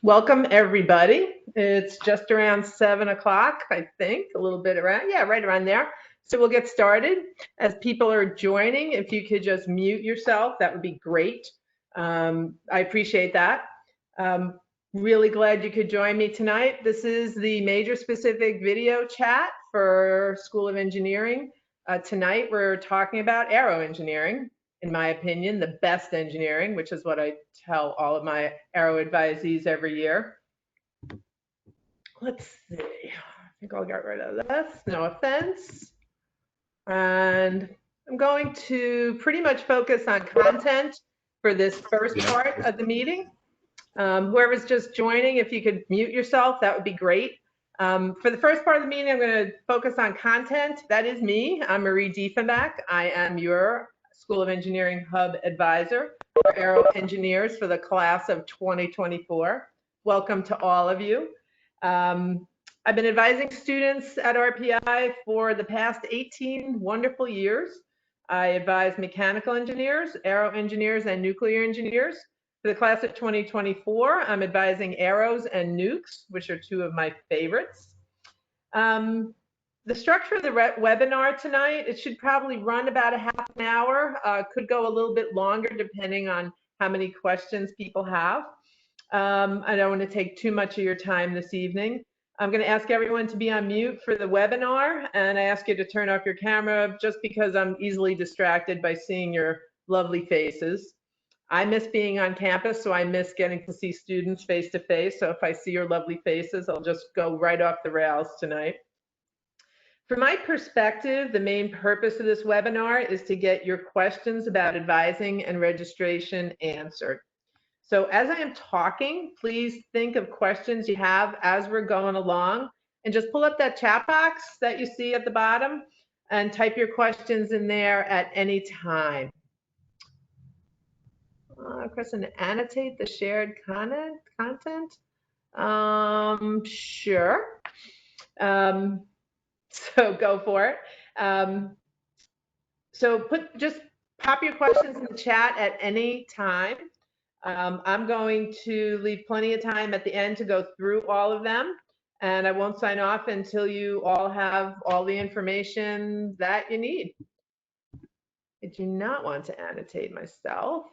Welcome, everybody. It's just around 7 o'clock, I think, a little bit around, yeah, right around there. So we'll get started. As people are joining, if you could just mute yourself, that would be great. I appreciate that. Really glad you could join me tonight. This is the major specific video chat for School of Engineering. Tonight, we're talking about aero engineering. In my opinion, the best engineering, which is what I tell all of my Aero advisees every year. Let's see, I think I'll get rid of this, no offense. And I'm going to pretty much focus on content for this first part of the meeting. Whoever's just joining, if you could mute yourself, that would be great. For the first part of the meeting, I'm going to focus on content. That is me. I'm Marie Diefenbach. I am your School of Engineering Hub Advisor for Aero Engineers for the class of 2024. Welcome to all of you. I've been advising students at RPI for the past 18 wonderful years. I advise mechanical engineers, aero engineers, and nuclear engineers. For the class of 2024, I'm advising Aeros and nukes, which are two of my favorites. The structure of the webinar tonight, it should probably run about a half an hour. Could go a little bit longer depending on how many questions people have. I don't want to take too much of your time this evening. I'm going to ask everyone to be on mute for the webinar, and I ask you to turn off your camera just because I'm easily distracted by seeing your lovely faces. I miss being on campus, so I miss getting to see students face to face. So if I see your lovely faces, I'll just go right off the rails tonight. From my perspective, the main purpose of this webinar is to get your questions about advising and registration answered. So as I am talking, please think of questions you have as we're going along, and just pull up that chat box that you see at the bottom and type your questions in there at any time. Press and annotate the shared content. Sure. So go for it. So just pop your questions in the chat at any time. I'm going to leave plenty of time at the end to go through all of them, and I won't sign off until you all have all the information that you need. I do not want to annotate myself.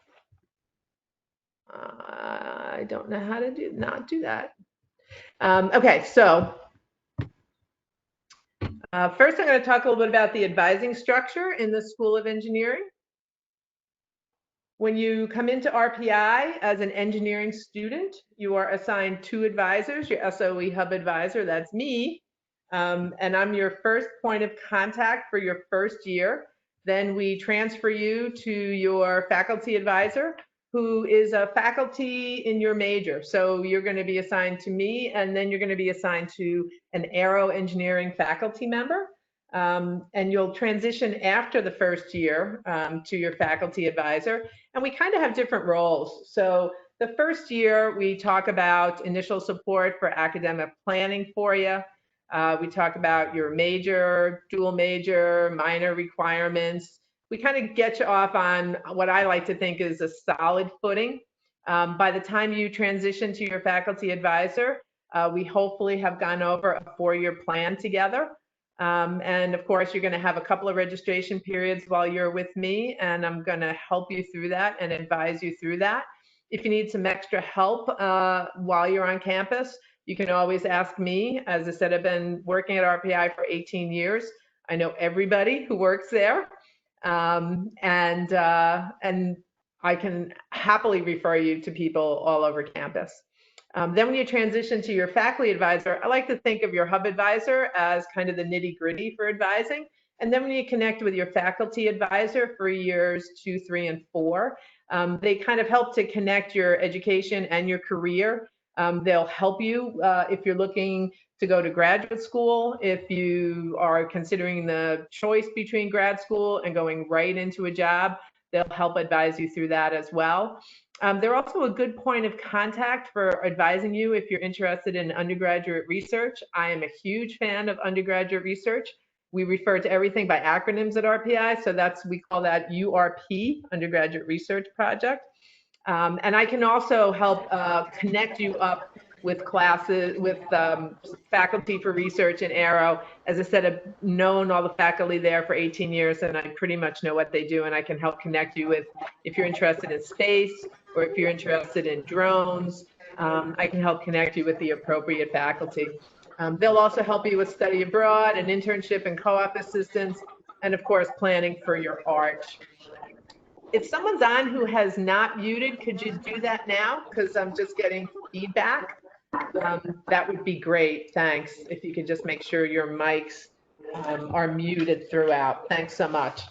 I don't know how to not do that. Okay, so first I'm going to talk a little bit about the advising structure in the School of Engineering. When you come into RPI as an engineering student, you are assigned 2 advisors, your SOE Hub Advisor, that's me, and I'm your first point of contact for your first year. Then we transfer you to your faculty advisor, who is a faculty in your major. So you're going to be assigned to me, and then you're going to be assigned to an aero engineering faculty member. And you'll transition after the first year to your faculty advisor. And we kind of have different roles. So the first year, we talk about initial support for academic planning for you. We talk about your major, dual major, minor requirements. We kind of get you off on what I like to think is a solid footing. By the time you transition to your faculty advisor, we hopefully have gone over a 4-year plan together. And of course, you're going to have a couple of registration periods while you're with me, and I'm going to help you through that and advise you through that. If you need some extra help while you're on campus, you can always ask me. As I said, I've been working at RPI for 18 years. I know everybody who works there, and I can happily refer you to people all over campus. Then when you transition to your faculty advisor, I like to think of your hub advisor as kind of the nitty-gritty for advising. And then when you connect with your faculty advisor for years 2, 3, and 4, they kind of help to connect your education and your career. They'll help you if you're looking to go to graduate school, if you are considering the choice between grad school and going right into a job, they'll help advise you through that as well. They're also a good point of contact for advising you if you're interested in undergraduate research. I am a huge fan of undergraduate research. We refer to everything by acronyms at RPI, so we call that URP, Undergraduate Research Project. And I can also help connect you up with classes, with faculty for research in Aero. As I said, I've known all the faculty there for 18 years, and I pretty much know what they do, and I can help connect you with, if you're interested in space, or if you're interested in drones, I can help connect you with the appropriate faculty. They'll also help you with study abroad and internship and co-op assistance, and of course, planning for your art. If someone's on who has not muted, could you do that now? Because I'm just getting feedback. That would be great. Thanks. If you could just make sure your mics are muted throughout. Thanks so much.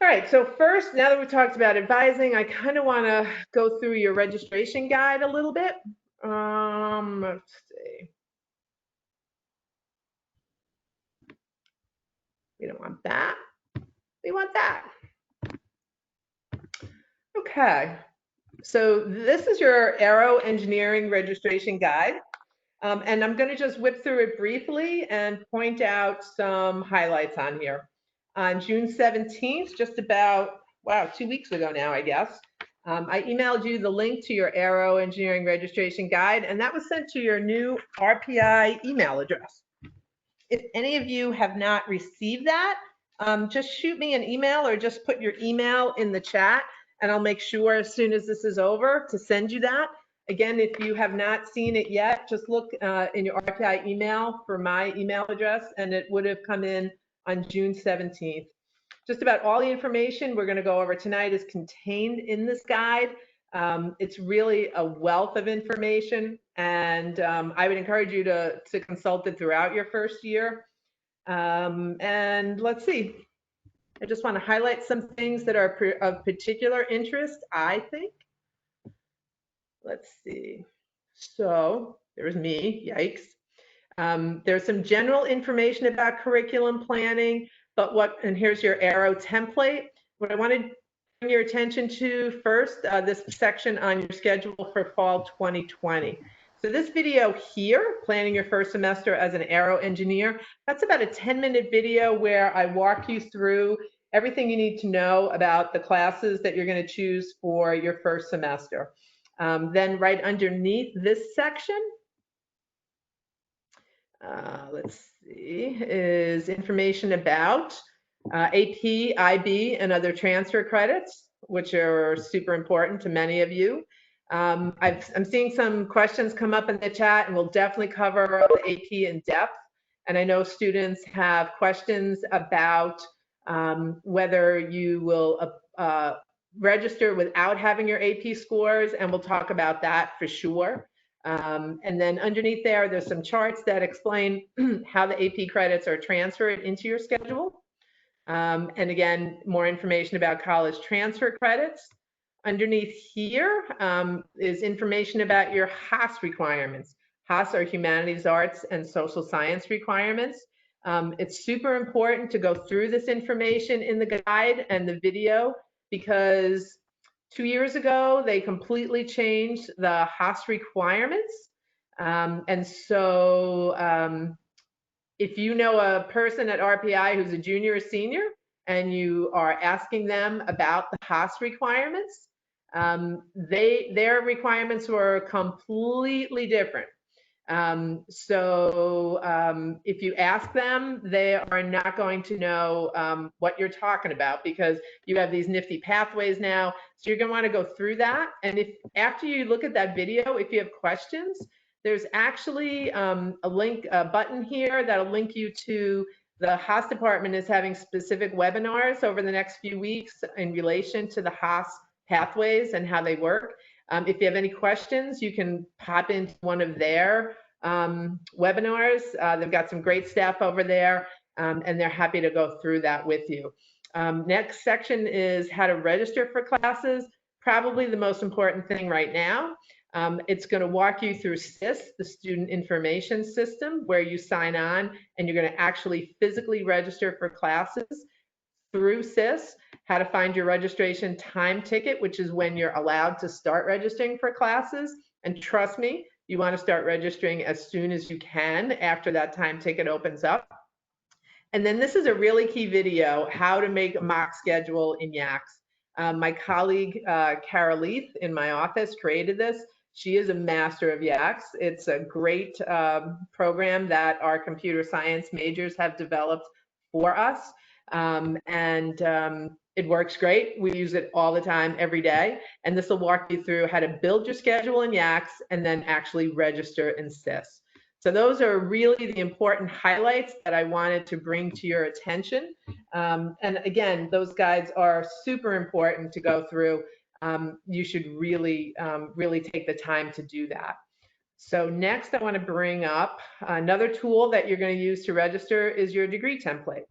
All right, so first, now that we talked about advising, I kind of want to go through your registration guide a little bit. Let's see. We don't want that. We want that. Okay, so this is your Aero Engineering Registration Guide. And I'm going to just whip through it briefly and point out some highlights on here. On June 17th, just about, wow, 2 weeks ago now, I guess, I emailed you the link to your Aero Engineering Registration Guide, and that was sent to your new RPI email address. If any of you have not received that, just shoot me an email or just put your email in the chat, and I'll make sure as soon as this is over to send you that. Again, if you have not seen it yet, just look in your RPI email for my email address, and it would have come in on June 17th. Just about all the information we're going to go over tonight is contained in this guide. It's really a wealth of information, and I would encourage you to consult it throughout your first year. And let's see. I just want to highlight some things that are of particular interest, I think. Let's see. So there's me, yikes. There's some general information about curriculum planning, but and here's your Aero template. What I wanted to bring your attention to first, this section on your schedule for fall 2020. So this video here, planning your first semester as an Aero engineer, that's about a 10-minute video where I walk you through everything you need to know about the classes that you're going to choose for your first semester. Then right underneath this section, let's see, is information about AP, IB, and other transfer credits, which are super important to many of you. I'm seeing some questions come up in the chat, and we'll definitely cover the AP in depth. And I know students have questions about whether you will register without having your AP scores, and we'll talk about that for sure. And then underneath there, there's some charts that explain how the AP credits are transferred into your schedule. And again, more information about college transfer credits. Underneath here is information about your Haas requirements. Haas are humanities, arts, and social science requirements. It's super important to go through this information in the guide and the video, because 2 years ago, they completely changed the Haas requirements. And so if you know a person at RPI who's a junior or senior and you are asking them about the Haas requirements, their requirements were completely different. If you ask them, they are not going to know what you're talking about, because you have these nifty pathways now. So you're going to want to go through that. And if after you look at that video, if you have questions, there's actually a button here that'll link you to the Haas department is having specific webinars over the next few weeks in relation to the Haas pathways and how they work. If you have any questions, you can pop into one of their webinars. They've got some great staff over there, and they're happy to go through that with you. Next section is how to register for classes, probably the most important thing right now. It's going to walk you through SIS, the Student Information System, where you sign on and you're going to actually physically register for classes through SIS, how to find your registration time ticket, which is when you're allowed to start registering for classes. And trust me, you want to start registering as soon as you can after that time ticket opens up. And then this is a really key video, how to make a mock schedule in Yaks. My colleague, Cara Leith, in my office created this. She is a master of Yaks. It's a great program that our computer science majors have developed for us. It works great. We use it all the time, every day. And this will walk you through how to build your schedule in Yaks and then actually register in SIS. So those are really the important highlights that I wanted to bring to your attention. And again, those guides are super important to go through. You should really, really take the time to do that. So next, I want to bring up another tool that you're going to use to register is your degree template.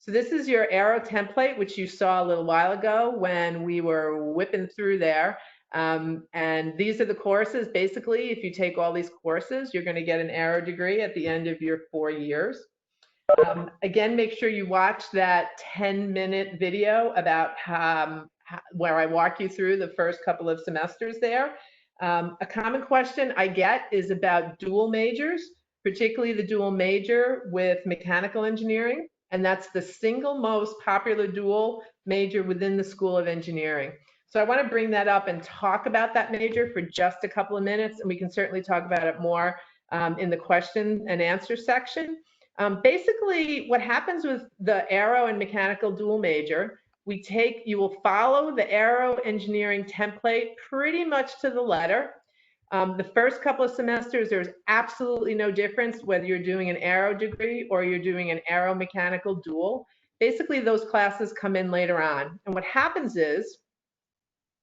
So this is your Aero template, which you saw a little while ago when we were whipping through there. And these are the courses. Basically, if you take all these courses, you're going to get an Aero degree at the end of your 4 years. Again, make sure you watch that 10-minute video about where I walk you through the first couple of semesters there. A common question I get is about dual majors, particularly the dual major with mechanical engineering. And that's the single most popular dual major within the School of Engineering. So I want to bring that up and talk about that major for just a couple of minutes, and we can certainly talk about it more in the question and answer section. Basically, what happens with the Aero and mechanical dual major, you will follow the Aero engineering template pretty much to the letter. The first couple of semesters, there's absolutely no difference whether you're doing an Aero degree or you're doing an Aero mechanical dual. Basically, those classes come in later on. And what happens is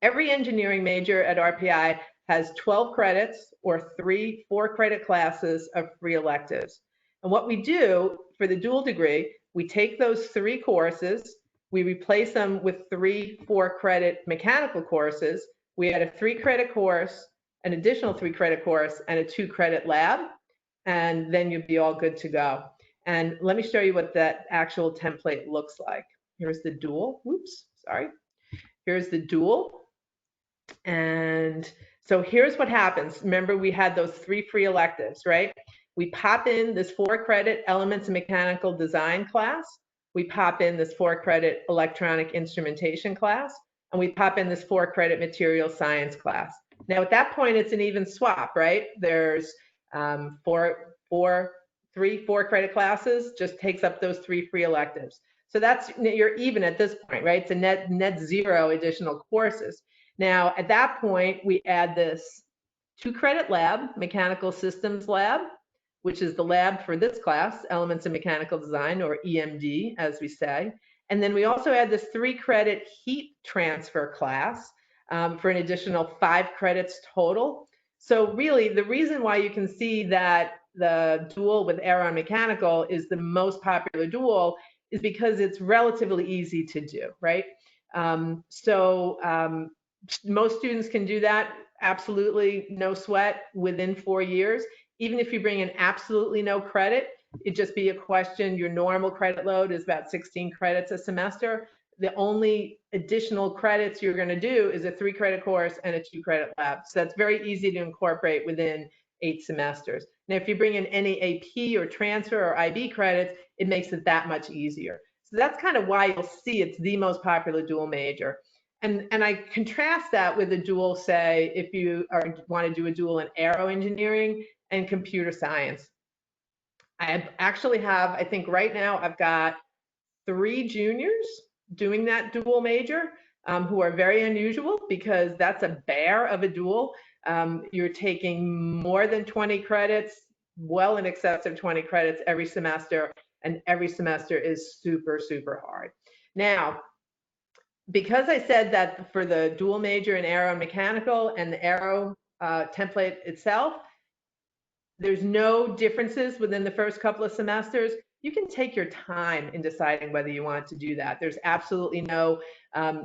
every engineering major at RPI has 12 credits or 3 4-credit classes of free electives. And what we do for the dual degree, we take those 3 courses, we replace them with 3 4-credit mechanical courses. We add a 3-credit course, an additional 3-credit course, and a 2-credit lab, and then you'll be all good to go. And let me show you what that actual template looks like. Here's the dual. Oops, sorry. Here's the dual. And so here's what happens. Remember, we had those 3 free electives, right? We pop in this 4-credit Elements of Mechanical Design class. We pop in this 4-credit Electronic Instrumentation class. And we pop in this 4-credit Material Science class. Now, at that point, it's an even swap, right? There's 3 4-credit classes, just takes up those 3 free electives. So you're even at this point, right? It's a net 0 additional courses. Now, at that point, we add this 2-credit lab, Mechanical Systems Lab, which is the lab for this class, Elements of Mechanical Design, or EMD, as we say. And then we also add this 3-credit heat transfer class for an additional 5 credits total. So really, the reason why you can see that the dual with Aero and Mechanical is the most popular dual is because it's relatively easy to do, right? Most students can do that, absolutely no sweat, within 4 years. Even if you bring in absolutely no credit, it'd just be a question. Your normal credit load is about 16 credits a semester. The only additional credits you're going to do is a 3-credit course and a 2-credit lab. So that's very easy to incorporate within 8 semesters. Now, if you bring in any AP or transfer or IB credits, it makes it that much easier. So that's kind of why you'll see it's the most popular dual major. And I contrast that with a dual, say, if you want to do a dual in Aero engineering and computer science. I actually have, I think right now, I've got 3 juniors doing that dual major who are very unusual because that's a bear of a dual. You're taking more than 20 credits, well in excess of 20 credits every semester, and every semester is super, super hard. Now, because I said that for the dual major in Aero and Mechanical and the Aero template itself, there's no differences within the first couple of semesters. You can take your time in deciding whether you want to do that. There's absolutely no,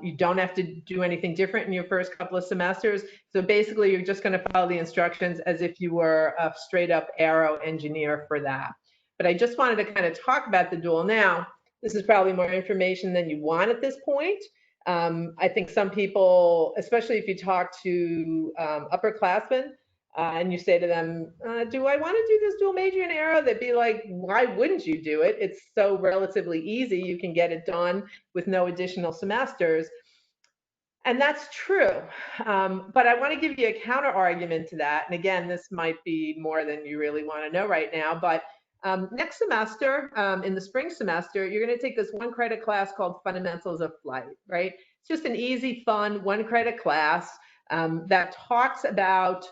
you don't have to do anything different in your first couple of semesters. So basically, you're just going to follow the instructions as if you were a straight up Aero engineer for that. But I just wanted to kind of talk about the dual now. This is probably more information than you want at this point. I think some people, especially if you talk to upperclassmen, and you say to them, do I want to do this dual major in Aero? They'd be like, why wouldn't you do it? It's so relatively easy. You can get it done with no additional semesters. And that's true. But I want to give you a counter argument to that. And again, this might be more than you really want to know right now, but next semester, in the spring semester, you're going to take this 1-credit class called Fundamentals of Flight, right? It's just an easy, fun 1-credit class that talks about,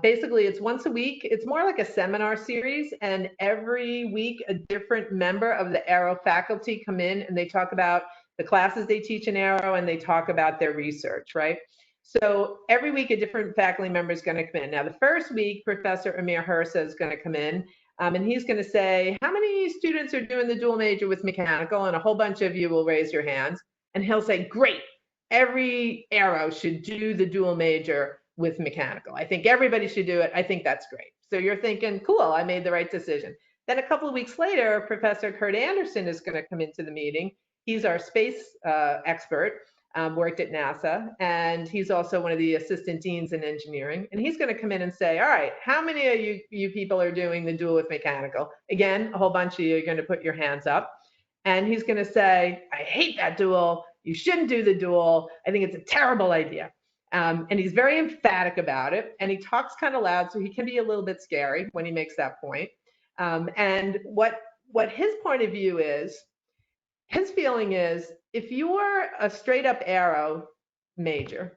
basically it's once a week. It's more like a seminar series, and every week a different member of the Aero faculty come in and they talk about the classes they teach in Aero, and they talk about their research, right? So every week a different faculty member is going to come in. Now the first week, Professor Amir Hirsa is going to come in, and he's going to say, how many students are doing the dual major with mechanical? And a whole bunch of you will raise your hands. And he'll say, great, every Aero should do the dual major with mechanical. I think everybody should do it. I think that's great. So you're thinking, cool, I made the right decision. Then a couple of weeks later, Professor Kurt Anderson is going to come into the meeting. He's our space expert, worked at NASA, and he's also one of the assistant deans in engineering. And he's going to come in and say, all right, how many of you people are doing the dual with mechanical? Again, a whole bunch of you are going to put your hands up. And he's going to say, I hate that dual. You shouldn't do the dual. I think it's a terrible idea. And he's very emphatic about it. And he talks kind of loud, so he can be a little bit scary when he makes that point. And what his point of view is, his feeling is, if you're a straight up Aero major,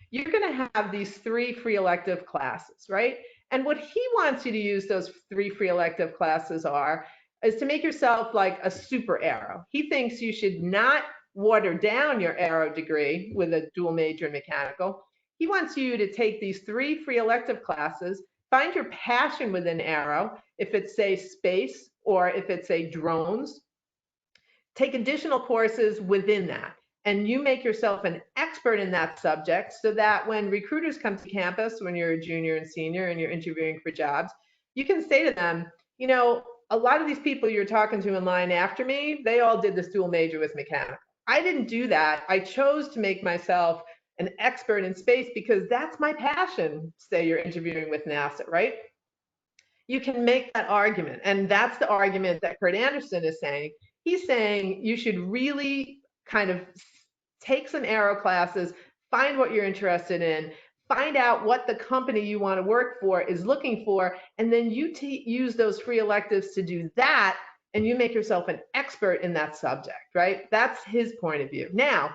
you're going to have these 3 free elective classes, right? And what he wants you to use those 3 free elective classes is to make yourself like a super Aero. He thinks you should not water down your Aero degree with a dual major in mechanical. He wants you to take these 3 free elective classes, find your passion within Aero, if it's, say, space, or if it's, say, drones. Take additional courses within that, and you make yourself an expert in that subject, so that when recruiters come to campus, when you're a junior and senior and you're interviewing for jobs, you can say to them, you know, a lot of these people you're talking to in line after me, they all did this dual major with mechanical. I didn't do that. I chose to make myself an expert in space because that's my passion. Say you're interviewing with NASA, right? You can make that argument, and that's the argument that Kurt Anderson is saying. He's saying you should really kind of take some Aero classes, find what you're interested in, find out what the company you want to work for is looking for, and then you use those free electives to do that, and you make yourself an expert in that subject, right? That's his point of view. Now,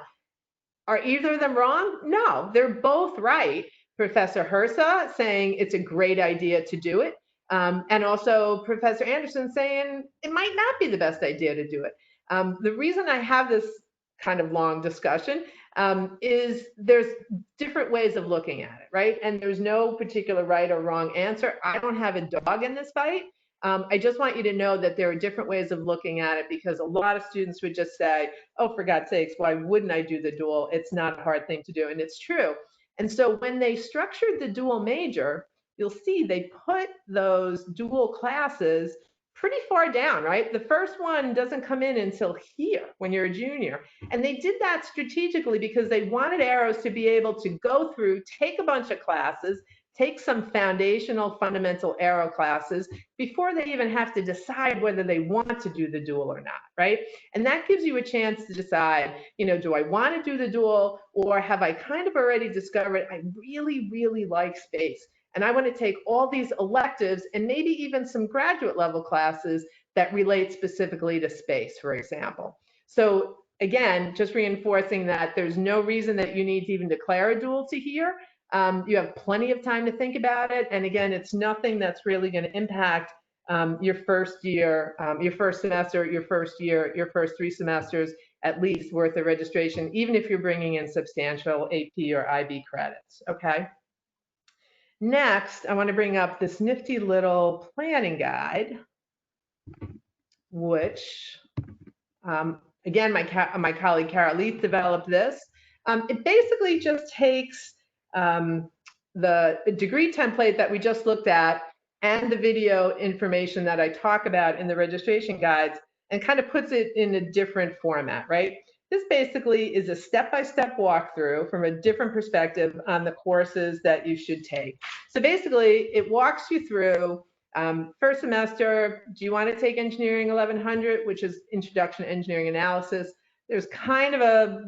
are either of them wrong? No, they're both right. Professor Hirsa saying it's a great idea to do it. And also Professor Anderson saying it might not be the best idea to do it. The reason I have this kind of long discussion is there's different ways of looking at it, right? And there's no particular right or wrong answer. I don't have a dog in this fight. I just want you to know that there are different ways of looking at it, because a lot of students would just say, oh, for God's sakes, why wouldn't I do the dual? It's not a hard thing to do, and it's true. And so when they structured the dual major, you'll see they put those dual classes pretty far down, right? The first one doesn't come in until here when you're a junior. And they did that strategically because they wanted Aeros to be able to go through, take a bunch of classes, take some foundational fundamental Aero classes before they even have to decide whether they want to do the dual or not, right? And that gives you a chance to decide, you know, do I want to do the dual, or have I kind of already discovered I really, really like space, and I want to take all these electives and maybe even some graduate level classes that relate specifically to space, for example. So again, just reinforcing that there's no reason that you need to even declare a dual to here. You have plenty of time to think about it. And again, it's nothing that's really going to impact your first year, your first semester, your first year, your first 3 semesters at least worth of registration, even if you're bringing in substantial AP or IB credits, okay? Next, I want to bring up this nifty little planning guide, which, again, my colleague Carol Leith developed this. It basically just takes the degree template that we just looked at and the video information that I talk about in the registration guides and kind of puts it in a different format, right? This basically is a step-by-step walkthrough from a different perspective on the courses that you should take. So basically, it walks you through first semester, do you want to take Engineering 1100, which is Introduction to Engineering Analysis? There's kind of a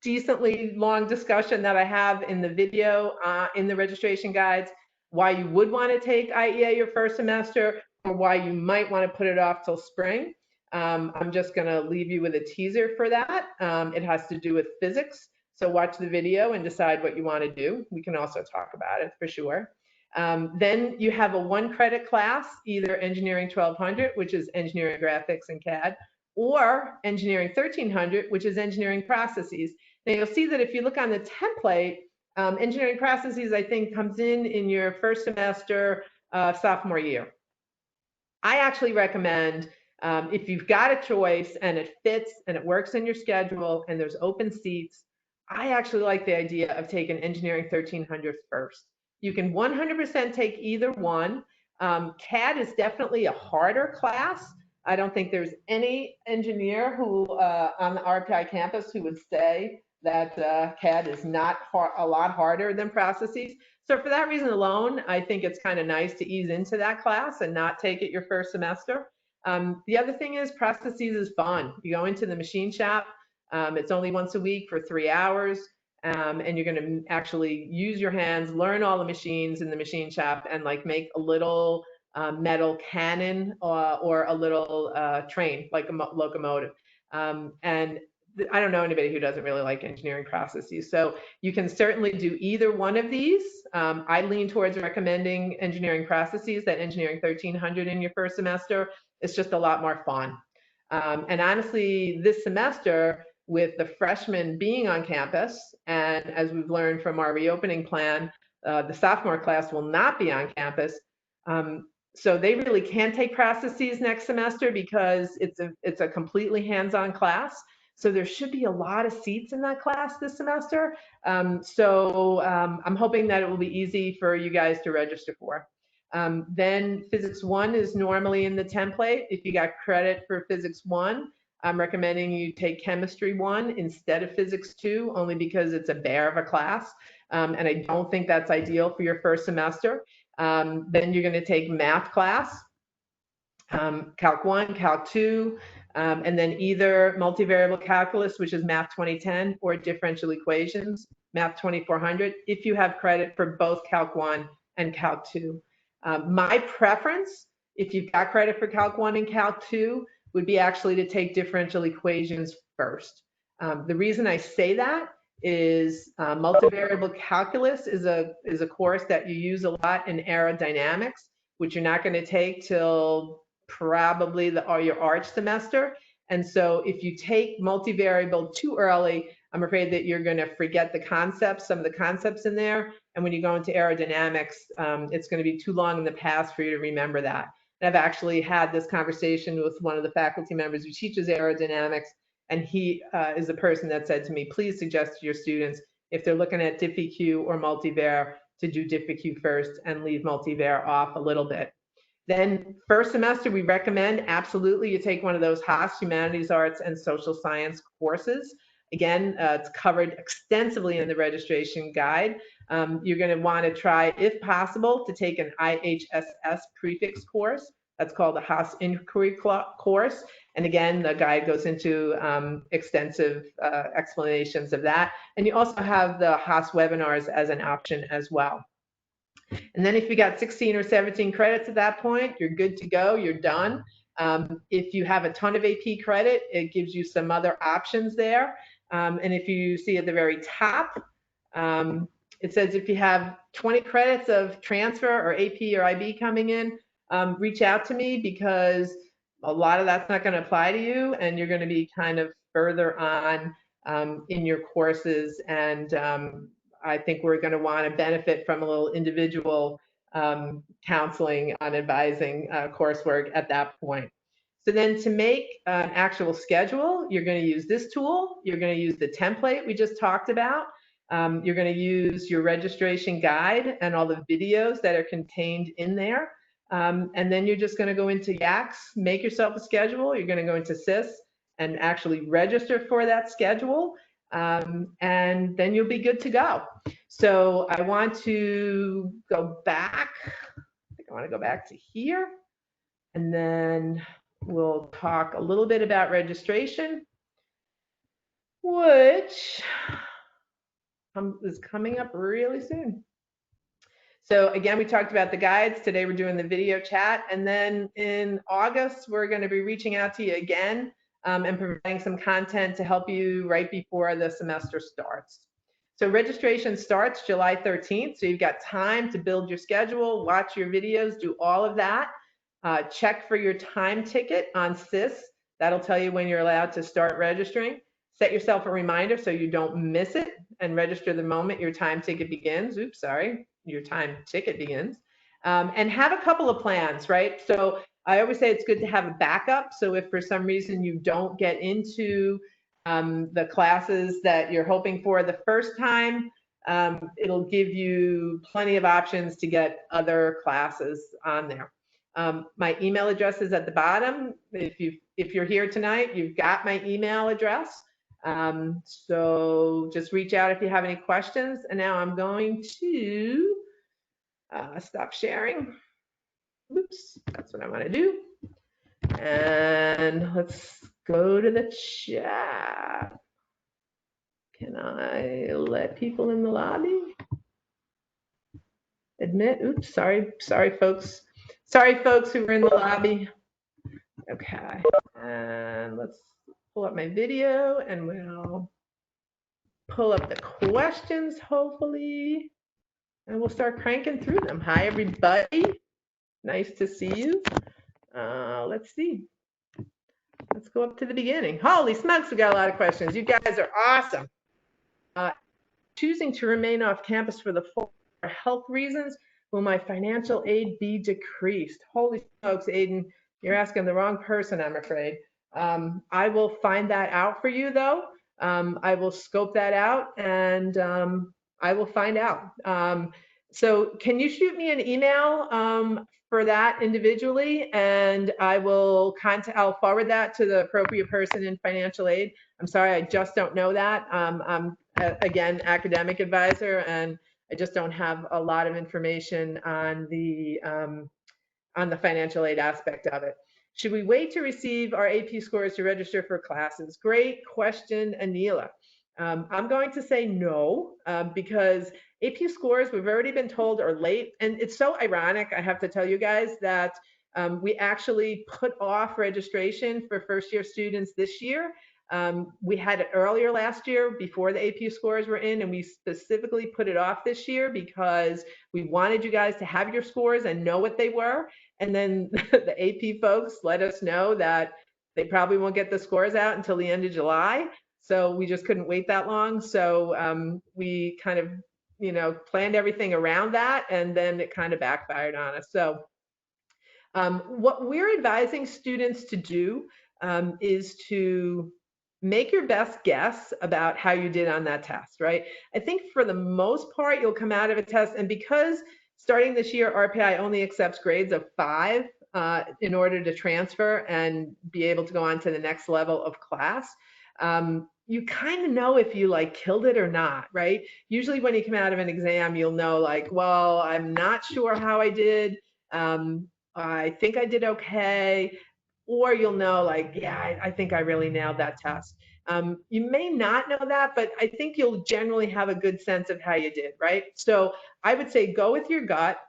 decently long discussion that I have in the video in the registration guides, why you would want to take IEA your first semester or why you might want to put it off till spring. I'm just going to leave you with a teaser for that. It has to do with physics. So watch the video and decide what you want to do. We can also talk about it for sure. Then you have a 1-credit class, either Engineering 1200, which is Engineering Graphics and CAD, or Engineering 1300, which is Engineering Processes. Now you'll see that if you look on the template, Engineering Processes, I think, comes in your first semester, sophomore year. I actually recommend, if you've got a choice and it fits and it works in your schedule and there's open seats, I actually like the idea of taking Engineering 1300 first. You can 100% take either one. CAD is definitely a harder class. I don't think there's any engineer who on the RPI campus who would say that CAD is not a lot harder than processes. So for that reason alone, I think it's kind of nice to ease into that class and not take it your first semester. The other thing is processes is fun. You go into the machine shop. It's only once a week for 3 hours. And you're going to actually use your hands, learn all the machines in the machine shop, and like make a little metal cannon or a little train, like a locomotive. And I don't know anybody who doesn't really like engineering processes. So you can certainly do either one of these. I lean towards recommending engineering processes, that Engineering 1300 in your first semester. It's just a lot more fun. And honestly, this semester, with the freshmen being on campus, and as we've learned from our reopening plan, the sophomore class will not be on campus. So they really can't take processes next semester because it's a completely hands-on class. So there should be a lot of seats in that class this semester. I'm hoping that it will be easy for you guys to register for. Then Physics 1 is normally in the template. If you got credit for Physics 1, I'm recommending you take Chemistry 1 instead of Physics 2, only because it's a bear of a class. And I don't think that's ideal for your first semester. Then you're going to take Math class, Calc 1, Calc 2, and then either multivariable calculus, which is Math 2010, or differential equations, Math 2400, if you have credit for both Calc 1 and Calc 2. My preference, if you've got credit for Calc 1 and Calc 2, would be actually to take differential equations first. The reason I say that is multivariable calculus is a course that you use a lot in aerodynamics, which you're not going to take till probably your arch semester. And so if you take multivariable too early, I'm afraid that you're going to forget the concepts, some of the concepts in there. And when you go into aerodynamics, it's going to be too long in the past for you to remember that. And I've actually had this conversation with one of the faculty members who teaches aerodynamics, and he is the person that said to me, please suggest to your students, if they're looking at DiffEq or multivar, to do DiffEq first and leave multivar off a little bit. Then first semester, we recommend absolutely you take one of those Haas Humanities, Arts, and Social Science courses. Again, it's covered extensively in the registration guide. You're going to want to try, if possible, to take an IHSS prefix course. That's called the Haas Inquiry course. And again, the guide goes into extensive explanations of that. And you also have the Haas webinars as an option as well. And then if you got 16 or 17 credits at that point, you're good to go, you're done. If you have a ton of AP credit, it gives you some other options there. And if you see at the very top, it says if you have 20 credits of transfer or AP or IB coming in, reach out to me, because a lot of that's not going to apply to you, and you're going to be kind of further on in your courses. And I think we're going to want to benefit from a little individual counseling on advising coursework at that point. So then to make an actual schedule, you're going to use this tool. You're going to use the template we just talked about. You're going to use your registration guide and all the videos that are contained in there. And then you're just going to go into Yaks, make yourself a schedule. You're going to go into SIS and actually register for that schedule. And then you'll be good to go. So I want to go back. I think I want to go back to here. And then we'll talk a little bit about registration. which is coming up really soon. So again, we talked about the guides. Today we're doing the video chat. And then in August, we're going to be reaching out to you again and providing some content to help you right before the semester starts. So registration starts July 13th. So you've got time to build your schedule, watch your videos, do all of that. Check for your time ticket on SIS. That'll tell you when you're allowed to start registering. Set yourself a reminder so you don't miss it and register the moment your time ticket begins. Oops, sorry, your time ticket begins. And have a couple of plans, right? So I always say it's good to have a backup. So if for some reason you don't get into the classes that you're hoping for the first time, it'll give you plenty of options to get other classes on there. My email address is at the bottom. If you're here tonight, you've got my email address. So just reach out if you have any questions. And now I'm going to stop sharing. Oops, that's what I want to do. And let's go to the chat. Can I let people in the lobby? Admit, oops, sorry folks. Sorry folks who were in the lobby. Okay, and let's pull up my video and we'll pull up the questions, hopefully, and we'll start cranking through them. Hi, everybody. Nice to see you. Let's see. Let's go up to the beginning. Holy smokes, we got a lot of questions. You guys are awesome. Choosing to remain off campus for the fall for health reasons, will my financial aid be decreased? Holy smokes, Aiden, you're asking the wrong person, I'm afraid. I will find that out for you, though. I will scope that out and I will find out. So can you shoot me an email for that individually, and I will I'll forward that to the appropriate person in financial aid. I'm sorry, I just don't know that. I'm again academic advisor, and I just don't have a lot of information on the financial aid aspect of it. Should we wait to receive our AP scores to register for classes? Great question, Anila. I'm going to say no, because AP scores, we've already been told, are late. And it's so ironic, I have to tell you guys, that we actually put off registration for first-year students this year. We had it earlier last year before the AP scores were in, and we specifically put it off this year because we wanted you guys to have your scores and know what they were. And then the AP folks let us know that they probably won't get the scores out until the end of July. So we just couldn't wait that long. So we kind of, planned everything around that, and then it kind of backfired on us. So what we're advising students to do is to make your best guess about how you did on that test, right? I think for the most part, you'll come out of a test, and because starting this year, RPI only accepts grades of 5 in order to transfer and be able to go on to the next level of class. You kind of know if you killed it or not, right? Usually when you come out of an exam, you'll know well, I'm not sure how I did. I think I did okay. Or you'll know yeah, I think I really nailed that test. You may not know that, but I think you'll generally have a good sense of how you did, right? So I would say go with your gut.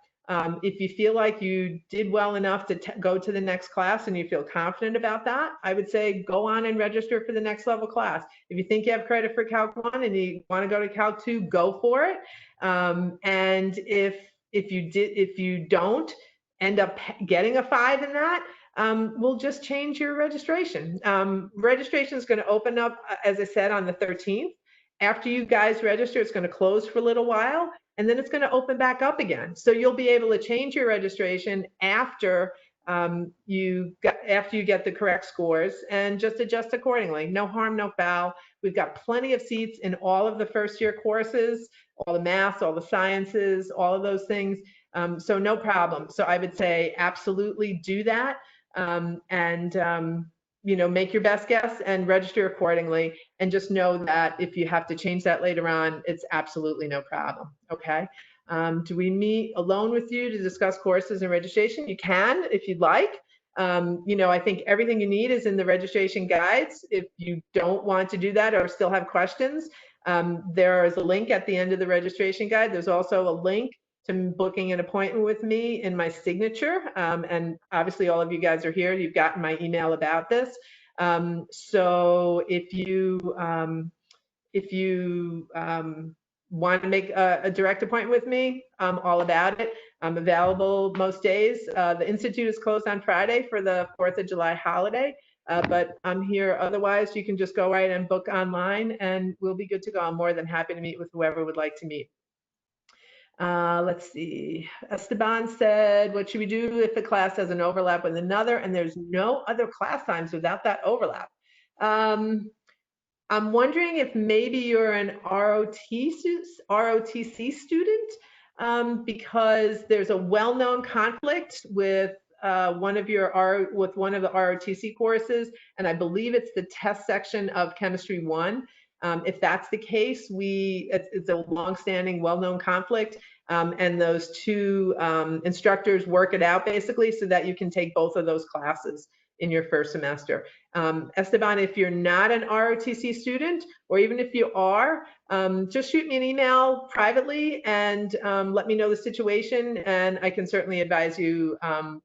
If you feel like you did well enough to go to the next class and you feel confident about that, I would say go on and register for the next level class. If you think you have credit for Calc 1 and you want to go to Calc 2, go for it. And if you don't end up getting a 5 in that, we'll just change your registration. Registration is going to open up, as I said, on the 13th. After you guys register, it's going to close for a little while, and then it's going to open back up again. So you'll be able to change your registration after you get the correct scores, and just adjust accordingly. No harm, no foul. We've got plenty of seats in all of the first-year courses, all the math, all the sciences, all of those things. So no problem. So I would say absolutely do that. Make your best guess and register accordingly, and just know that if you have to change that later on, it's absolutely no problem. Okay. Do we meet alone with you to discuss courses and registration? You can if you'd like. You know, I think everything you need is in the registration guides. If you don't want to do that or still have questions, there is a link at the end of the registration guide. There's also a link to booking an appointment with me in my signature. And obviously all of you guys are here. You've gotten my email about this. So if you want to make a direct appointment with me, I'm all about it. I'm available most days. The Institute is closed on Friday for the 4th of July holiday, but I'm here otherwise. You can just go right and book online and we'll be good to go. I'm more than happy to meet with whoever would like to meet. Let's see. Esteban said, what should we do if a class has an overlap with another and there's no other class times without that overlap? I'm wondering if maybe you're an ROTC student, because there's a well-known conflict with one of the ROTC courses, and I believe it's the test section of Chemistry 1. If that's the case, it's a long-standing, well-known conflict, and those two instructors work it out basically so that you can take both of those classes in your first semester. Esteban, if you're not an ROTC student, or even if you are, just shoot me an email privately and let me know the situation, and I can certainly advise you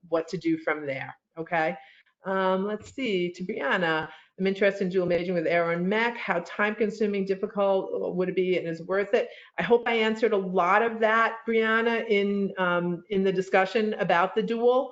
what to do from there, okay? Let's see, to Brianna, I'm interested in dual majoring with Aero and Mech. How time-consuming, difficult would it be, and is it worth it? I hope I answered a lot of that, Brianna, in the discussion about the dual.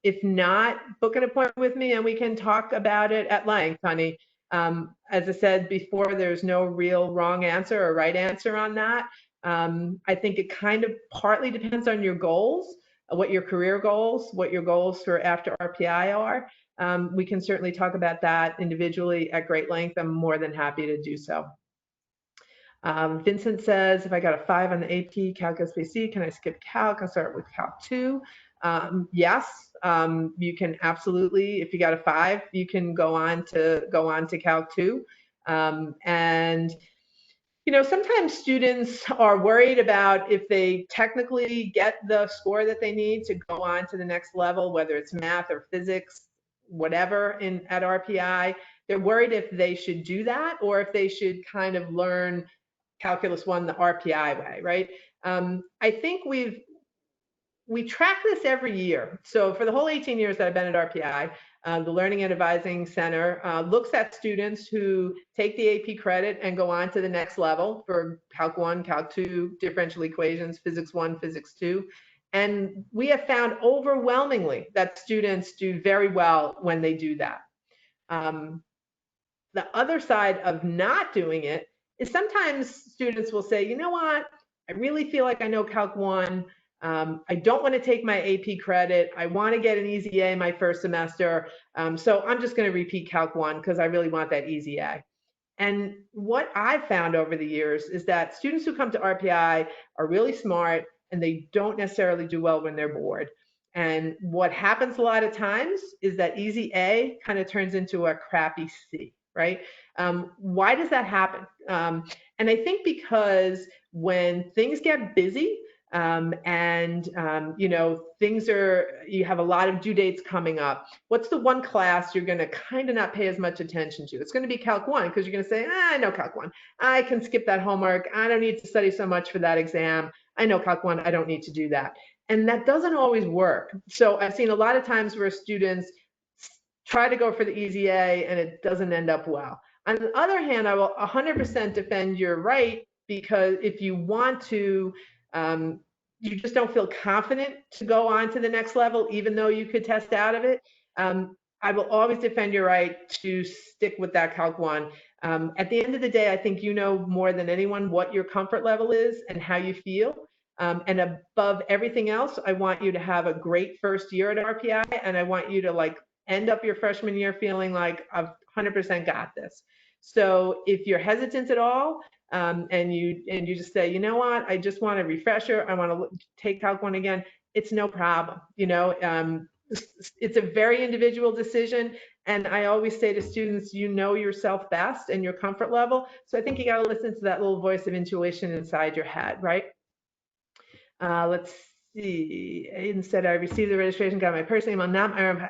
If not, book an appointment with me and we can talk about it at length, honey. As I said before, there's no real wrong answer or right answer on that. I think it kind of partly depends on your goals, what your career goals, what your goals for after RPI are. We can certainly talk about that individually at great length. I'm more than happy to do so. Vincent says, if I got a 5 on the AP Calculus BC, can I skip Calc? I'll start with Calc 2. Yes, you can absolutely. If you got a 5, you can go on to Calc 2. And you know, sometimes students are worried about if they technically get the score that they need to go on to the next level, whether it's math or physics, whatever at RPI. They're worried if they should do that or if they should kind of learn Calculus 1 the RPI way, right? I think we track this every year. So for the whole 18 years that I've been at RPI, the Learning and Advising Center looks at students who take the AP credit and go on to the next level for Calc 1, Calc 2, differential equations, Physics 1, Physics 2. And we have found overwhelmingly that students do very well when they do that. The other side of not doing it is sometimes students will say, you know what, I really feel like I know Calc 1. I don't want to take my AP credit. I want to get an easy A my first semester. So I'm just going to repeat Calc 1 because I really want that easy A. And what I've found over the years is that students who come to RPI are really smart and they don't necessarily do well when they're bored. And what happens a lot of times is that easy A kind of turns into a crappy C, right? Why does that happen? And I think because when things get busy, you know, you have a lot of due dates coming up. What's the one class you're going to kind of not pay as much attention to? It's going to be Calc 1 because you're going to say, I know Calc 1. I can skip that homework. I don't need to study so much for that exam. I know Calc 1. I don't need to do that. And that doesn't always work. So I've seen a lot of times where students try to go for the easy A and it doesn't end up well. On the other hand, I will 100% defend your right, because if you want to, you just don't feel confident to go on to the next level, even though you could test out of it, I will always defend your right to stick with that Calc 1. At the end of the day, I think you know more than anyone what your comfort level is and how you feel. And above everything else, I want you to have a great first year at RPI, and I want you to like end up your freshman year feeling like I've 100% got this. So if you're hesitant at all, and you just say, you know what, I just want a refresher, I want to take Calc 1 again, it's no problem. You know, it's a very individual decision, and I always say to students, you know yourself best and your comfort level. So I think you got to listen to that little voice of intuition inside your head, right? Let's see. Aiden said, I received the registration, got my personal email, not my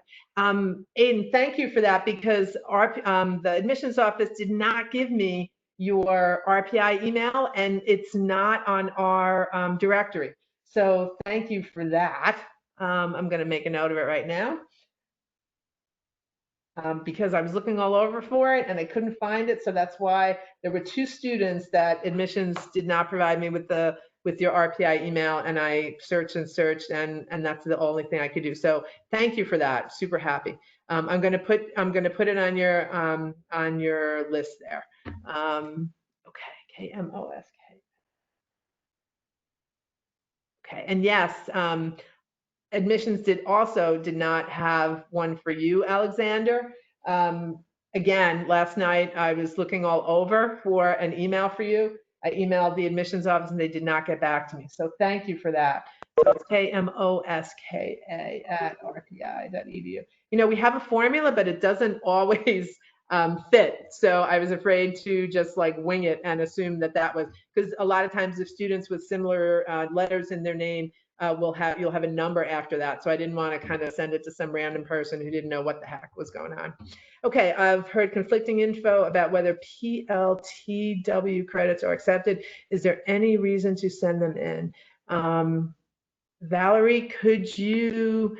Aiden, thank you for that, because the admissions office did not give me your RPI email, and it's not on our directory. So thank you for that. I'm going to make a note of it right now. Because I was looking all over for it and I couldn't find it. So that's why there were 2 students that admissions did not provide me with your RPI email, and I searched and searched, and that's the only thing I could do. So thank you for that. Super happy. I'm going to put it on your list there. Okay, KMOSK. Okay, and yes, admissions did not have one for you, Alexander. Again, last night I was looking all over for an email for you. I emailed the admissions office and they did not get back to me. So thank you for that. So it's KMOSKA@rpi.edu. You know, we have a formula, but it doesn't always fit. So I was afraid to just like wing it and assume that was, because a lot of times if students with similar letters in their name, you'll have a number after that. So I didn't want to kind of send it to some random person who didn't know what the heck was going on. Okay, I've heard conflicting info about whether PLTW credits are accepted. Is there any reason to send them in? Valerie, could you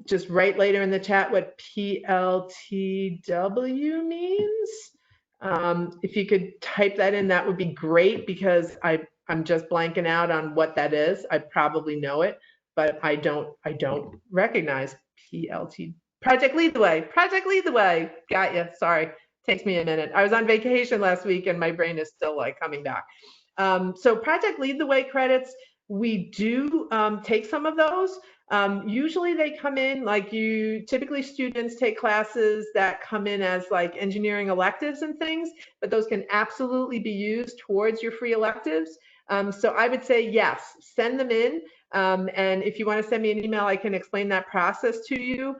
just write later in the chat what PLTW means? If you could type that in, that would be great, because I'm just blanking out on what that is. I probably know it, but I don't recognize PLT. Project Lead the Way. Project Lead the Way. Got you. Sorry. Takes me a minute. I was on vacation last week and my brain is still like coming back. So Project Lead the Way credits, we do take some of those. Usually they come in like typically students take classes that come in as like engineering electives and things, but those can absolutely be used towards your free electives. So I would say, yes, send them in. And if you want to send me an email, I can explain that process to you.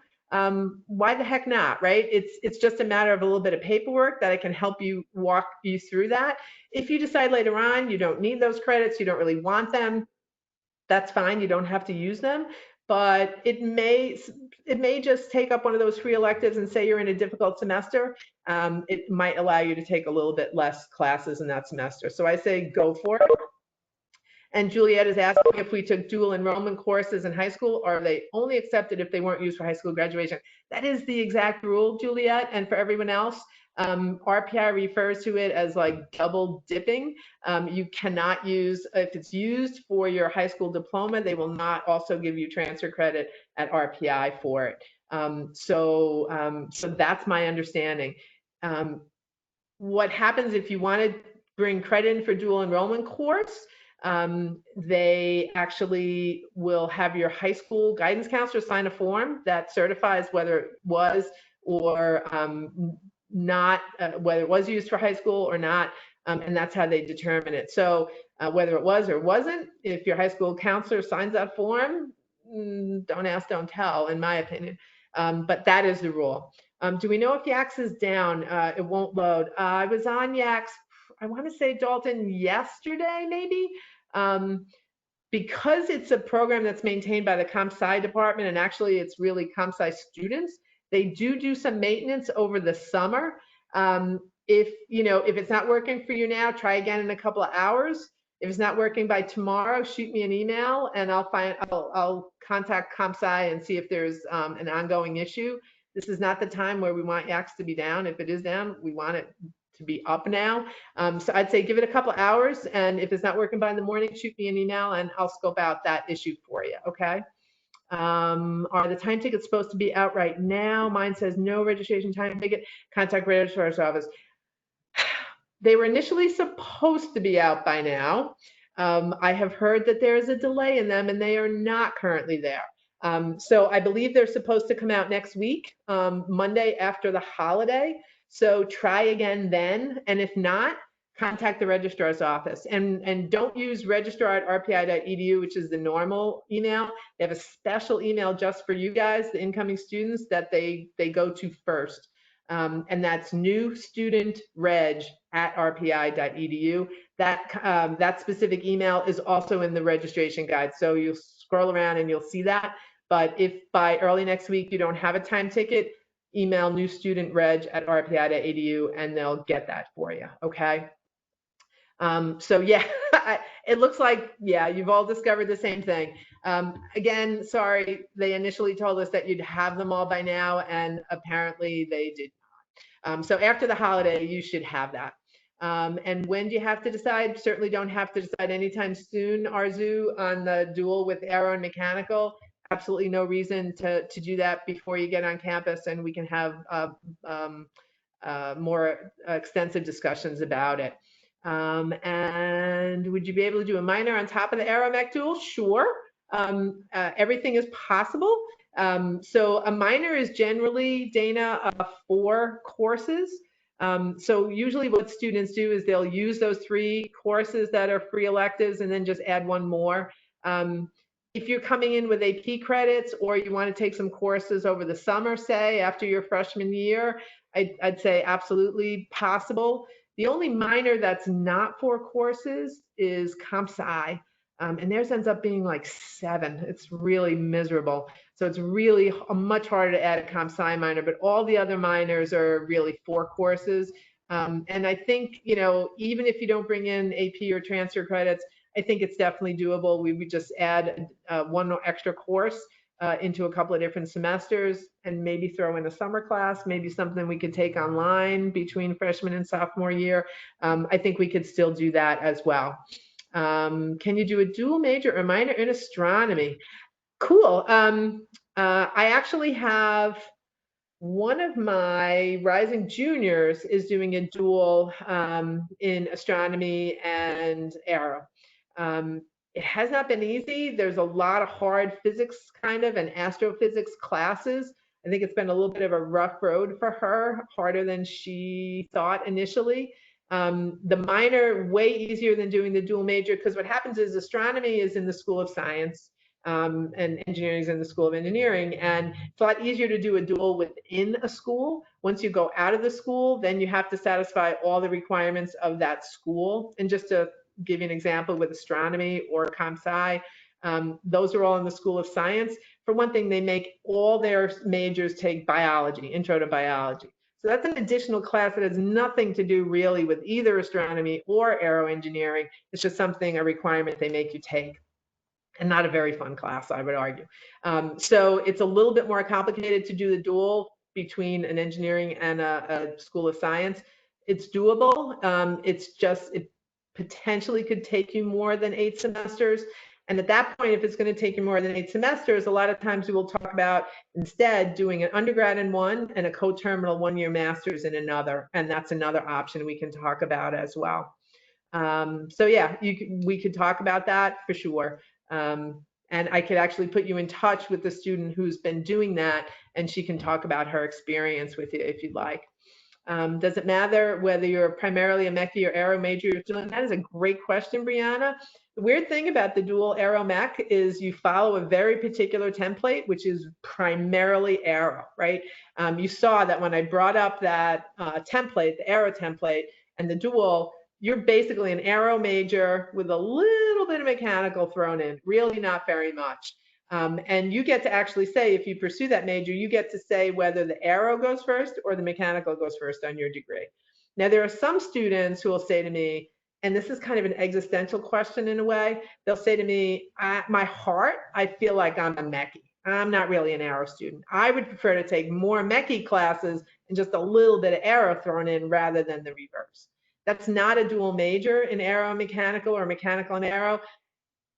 Why the heck not, right? It's just a matter of a little bit of paperwork that I can help you walk you through that. If you decide later on you don't need those credits, you don't really want them, that's fine. You don't have to use them, but it may just take up one of those free electives, and say you're in a difficult semester. It might allow you to take a little bit less classes in that semester. So I say go for it. And Juliet is asking if we took dual enrollment courses in high school, or are they only accepted if they weren't used for high school graduation? That is the exact rule, Juliet, and for everyone else. RPI refers to it as like double dipping. You cannot use, if it's used for your high school diploma, they will not also give you transfer credit at RPI for it. So that's my understanding. What happens if you want to bring credit in for dual enrollment course? They actually will have your high school guidance counselor sign a form that certifies whether it was or not, whether it was used for high school or not, and that's how they determine it. So whether it was or wasn't, if your high school counselor signs that form, don't ask, don't tell, in my opinion. But that is the rule. Do we know if Yaks is down? It won't load. I was on Yaks, I want to say, Dalton, yesterday, maybe. Because it's a program that's maintained by the comp sci department, and actually it's really comp sci students, they do some maintenance over the summer. If it's not working for you now, try again in a couple of hours. If it's not working by tomorrow, shoot me an email and I'll contact comp sci and see if there's an ongoing issue. This is not the time where we want Yaks to be down. If it is down, we want it to be up now. So I'd say give it a couple of hours, and if it's not working by in the morning, shoot me an email and I'll scope out that issue for you, okay? Are the time tickets supposed to be out right now? Mine says no registration time ticket, contact registrar's office. They were initially supposed to be out by now. I have heard that there is a delay in them and they are not currently there. So I believe they're supposed to come out next week, Monday after the holiday. So try again then, and if not, contact the registrar's office. And don't use registrar@rpi.edu, which is the normal email. They have a special email just for you guys, the incoming students, that they go to first. And that's new student reg at rpi.edu. That specific email is also in the registration guide. So you'll scroll around and you'll see that. But if by early next week you don't have a time ticket, email new student reg at rpi.edu and they'll get that for you. Okay. So yeah, it looks like, yeah, you've all discovered the same thing. Again, sorry, they initially told us that you'd have them all by now, and apparently they did not. So after the holiday, you should have that. And when do you have to decide? Certainly don't have to decide anytime soon, Arzu, on the dual with aero and mechanical. Absolutely no reason to do that before you get on campus, and we can have more extensive discussions about it. And would you be able to do a minor on top of the Aero Mech dual? Sure. Everything is possible. So a minor is generally, Dana, 4 courses. So usually what students do is they'll use those 3 courses that are free electives and then just add 1 more. If you're coming in with AP credits or you want to take some courses over the summer, say after your freshman year, I'd say absolutely possible. The only minor that's not 4 courses is Comp Sci, and theirs ends up being like 7. It's really miserable. So it's really much harder to add a Comp Sci minor, but all the other minors are really 4 courses. And I think, you know, even if you don't bring in AP or transfer credits, I think it's definitely doable. We would just add 1 extra course into a couple of different semesters and maybe throw in a summer class, maybe something we could take online between freshman and sophomore year. I think we could still do that as well. Can you do a dual major or minor in astronomy? Cool. I actually have one of my rising juniors is doing a dual in astronomy and aero. It has not been easy. There's a lot of hard physics kind of and astrophysics classes. I think it's been a little bit of a rough road for her, harder than she thought initially. The minor, way easier than doing the dual major, because what happens is astronomy is in the School of Science. And engineering is in the School of Engineering. And it's a lot easier to do a dual within a school. Once you go out of the school, then you have to satisfy all the requirements of that school. And just to give you an example with astronomy or Comp Sci, those are all in the School of Science. For one thing, they make all their majors take biology, intro to biology. So that's an additional class that has nothing to do really with either astronomy or aero engineering. It's just something, a requirement they make you take. And not a very fun class, I would argue. So it's a little bit more complicated to do the dual between an engineering and a School of Science. It's doable. It's just, it potentially could take you more than 8 semesters. And at that point, if it's going to take you more than 8 semesters, a lot of times we will talk about instead doing an undergrad in one and a co-terminal 1-year master's in another. And that's another option we can talk about as well. So yeah, we could talk about that for sure. And I could actually put you in touch with the student who's been doing that, and she can talk about her experience with you if you'd like. Does it matter whether you're primarily a Mecca or Aero major you're doing? That is a great question, Brianna. The weird thing about the dual Aero Mech is you follow a very particular template, which is primarily Aero, right? You saw that when I brought up that template, the Aero template, and the dual, you're basically an aero major with a little bit of mechanical thrown in, really not very much. And you get to actually say, if you pursue that major, you get to say whether the aero goes first or the mechanical goes first on your degree. Now, there are some students who will say to me, and this is kind of an existential question in a way, they'll say to me, my heart, I feel like I'm a Mecca. I'm not really an aero student. I would prefer to take more Mecca classes and just a little bit of aero thrown in rather than the reverse. That's not a dual major in aero and mechanical or mechanical and aero.